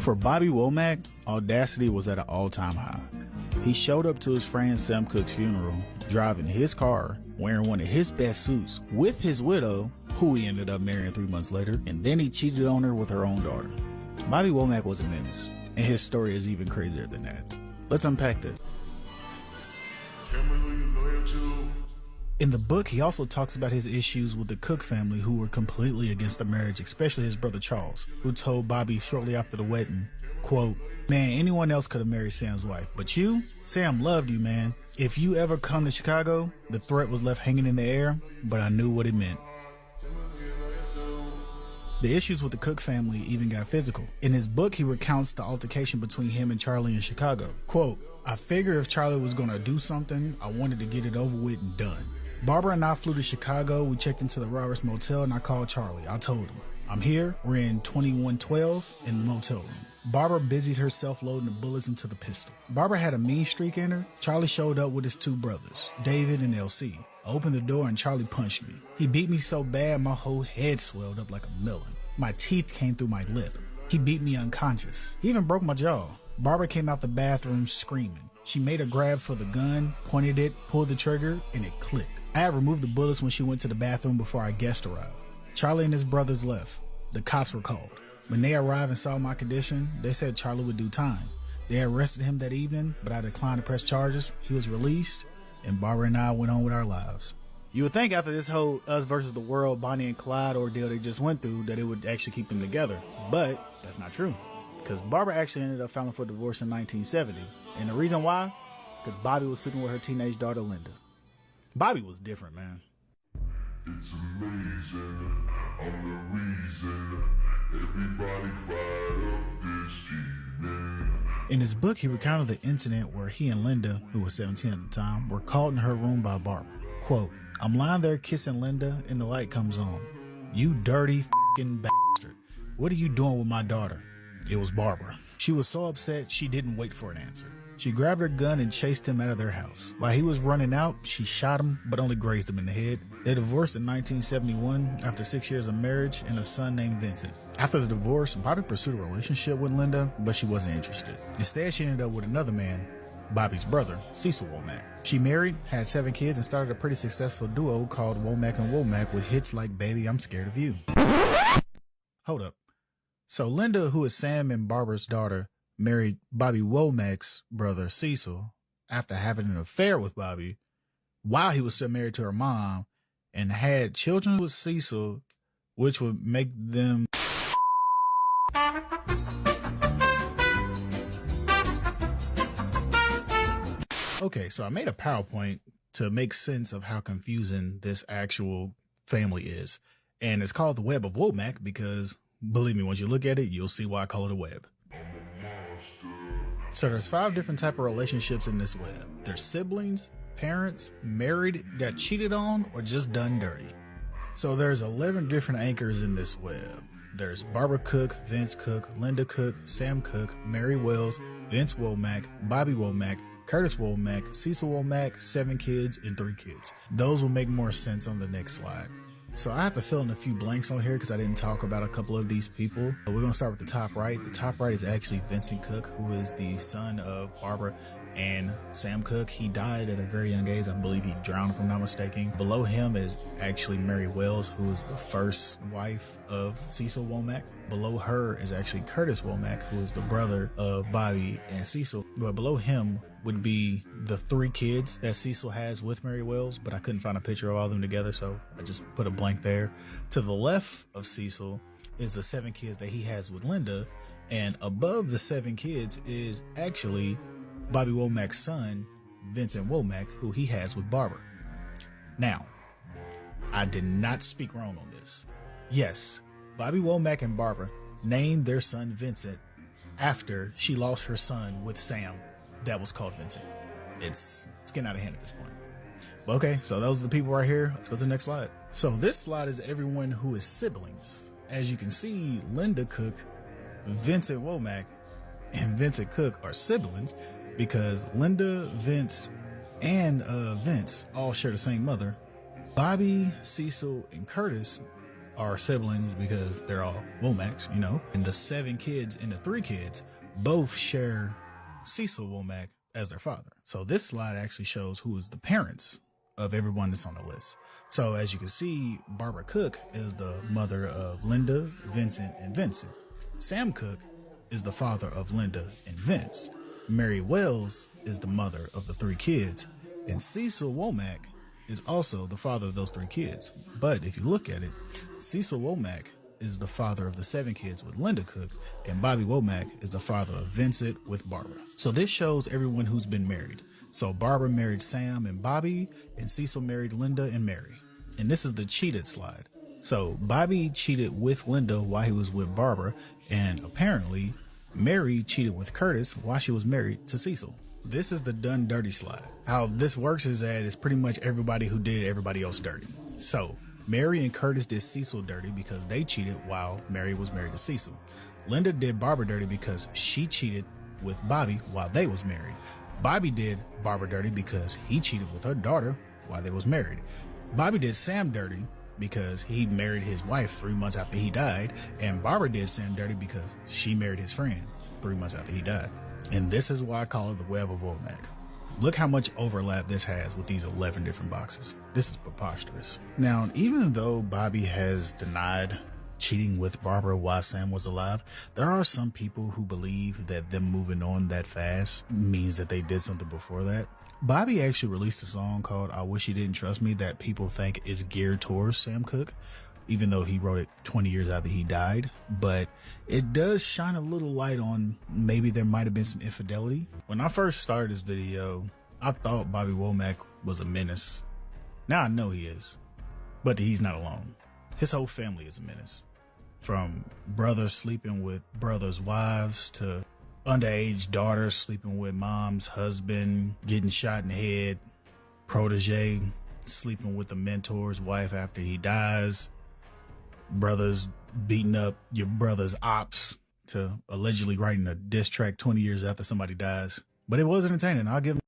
For Bobby Womack, audacity was at an all-time high. He showed up to his friend Sam Cooke's funeral, driving his car, wearing one of his best suits, with his widow, who he ended up marrying 3 months later, and then he cheated on her with her own daughter. Bobby Womack was a menace, and his story is even crazier than that. Let's unpack this. In the book, he also talks about his issues with the Cooke family, who were completely against the marriage, especially his brother Charles, who told Bobby shortly after the wedding, quote, "Man, anyone else could have married Sam's wife, but you, Sam loved you, man. If you ever come to Chicago," the threat was left hanging in the air, but I knew what it meant. The issues with the Cooke family even got physical. In his book, he recounts the altercation between him and Charlie in Chicago. Quote, "I figured if Charlie was gonna do something, I wanted to get it over with and done. Barbara and I flew to Chicago. We checked into the Roberts Motel and I called Charlie. I told him, I'm here. We're in 2112 in the motel room. Barbara busied herself loading the bullets into the pistol. Barbara had a mean streak in her. Charlie showed up with his 2 brothers, David and LC. I opened the door and Charlie punched me. He beat me so bad my whole head swelled up like a melon. My teeth came through my lip. He beat me unconscious. He even broke my jaw. Barbara came out the bathroom screaming. She made a grab for the gun, pointed it, pulled the trigger, and it clicked. I had removed the bullets when she went to the bathroom before our guest arrived. Charlie and his brothers left. The cops were called. When they arrived and saw my condition, they said Charlie would do time. They arrested him that evening, but I declined to press charges. He was released, and Barbara and I went on with our lives." You would think after this whole us versus the world Bonnie and Clyde ordeal they just went through that it would actually keep them together, but that's not true. Because Barbara actually ended up filing for divorce in 1970, and the reason why? Because Bobby was sleeping with her teenage daughter Linda. Bobby was different, man. It's amazing, I'm the reason everybody fired up this evening. In his book, he recounted the incident where he and Linda, who was 17 at the time, were caught in her room by Barbara. Quote, "I'm lying there kissing Linda and the light comes on. You dirty f***ing bastard. What are you doing with my daughter?" It was Barbara. She was so upset she didn't wait for an answer. She grabbed her gun and chased him out of their house. While he was running out, she shot him, but only grazed him in the head. They divorced in 1971 after 6 years of marriage and a son named Vincent. After the divorce, Bobby pursued a relationship with Linda, but she wasn't interested. Instead, she ended up with another man, Bobby's brother, Cecil Womack. She married, had 7 kids, and started a pretty successful duo called Womack and Womack with hits like Baby, I'm Scared of You. Hold up. So Linda, who is Sam and Barbara's daughter, married Bobby Womack's brother Cecil after having an affair with Bobby while he was still married to her mom, and had children with Cecil, which would make them okay, so I made a PowerPoint to make sense of how confusing this actual family is, and it's called the Web of Womack because, believe me, once you look at it, you'll see why I call it a web. So there's 5 different type of relationships in this web. There's siblings, parents, married, got cheated on, or just done dirty. So there's 11 different anchors in this web. There's Barbara Cooke, Vince Cooke, Linda Cooke, Sam Cooke, Mary Wells, Vince Womack, Bobby Womack, Curtis Womack, Cecil Womack, 7 kids, and 3 kids. Those will make more sense on the next slide. So I have to fill in a few blanks on here because I didn't talk about a couple of these people. But we're going to start with the top right. The top right is actually Vincent Cooke, who is the son of Barbara and Sam Cooke. He died at a very young age. I believe he drowned, if I'm not mistaken. Below him is actually Mary Wells, who is the first wife of Cecil Womack. Below her is actually Curtis Womack, who is the brother of Bobby and Cecil. But below him would be the 3 kids that Cecil has with Mary Wells, but I couldn't find a picture of all of them together, so I just put a blank there. To the left of Cecil is the 7 kids that he has with Linda, and above the 7 kids is actually Bobby Womack's son, Vincent Womack, who he has with Barbara. Now, I did not speak wrong on this. Yes, Bobby Womack and Barbara named their son Vincent after she lost her son with Sam that was called Vincent. It's getting out of hand at this point. But okay, so those are the people right here. Let's go to the next slide. So this slide is everyone who is siblings. As you can see, Linda Cooke, Vincent Womack, and Vincent Cooke are siblings because Linda, Vince, and Vince all share the same mother. Bobby, Cecil, and Curtis are siblings because they're all Womacks, you know, and the 7 kids and the 3 kids both share Cecil Womack as their father. So this slide actually shows who is the parents of everyone that's on the list. So as you can see, Barbara Cooke is the mother of Linda, Vincent, and Vincent. Sam Cooke is the father of Linda and Vince. Mary Wells is the mother of the 3 kids, and Cecil Womack is also the father of those 3 kids. But if you look at it, Cecil Womack is the father of the 7 kids with Linda Cooke, and Bobby Womack is the father of Vincent with Barbara. So this shows everyone who's been married. So Barbara married Sam and Bobby, and Cecil married Linda and Mary. And this is the cheated slide. So Bobby cheated with Linda while he was with Barbara, and apparently Mary cheated with Curtis while she was married to Cecil. This is the done dirty slide. How this works is that it's pretty much everybody who did everybody else dirty. So Mary and Curtis did Cecil dirty because they cheated while Mary was married to Cecil. Linda did Barbara dirty because she cheated with Bobby while they was married. Bobby did Barbara dirty because he cheated with her daughter while they was married. Bobby did Sam dirty because he married his wife 3 months after he died, and Barbara did Sam dirty because she married his friend 3 months after he died. And this is why I call it the web of Womack. Look how much overlap this has with these 11 different boxes. This is preposterous. Now, even though Bobby has denied cheating with Barbara while Sam was alive, there are some people who believe that them moving on that fast means that they did something before that. Bobby actually released a song called I Wish You Didn't Trust Me that people think is geared towards Sam Cooke, even though he wrote it 20 years after he died. But it does shine a little light on maybe there might have been some infidelity. When I first started this video, I thought Bobby Womack was a menace. Now I know he is, but he's not alone. His whole family is a menace. From brothers sleeping with brothers' wives to underage daughters sleeping with mom's husband, getting shot in the head, protege sleeping with the mentor's wife after he dies, brothers beating up your brother's ops, to allegedly writing a diss track 20 years after somebody dies. But it was entertaining. I'll give him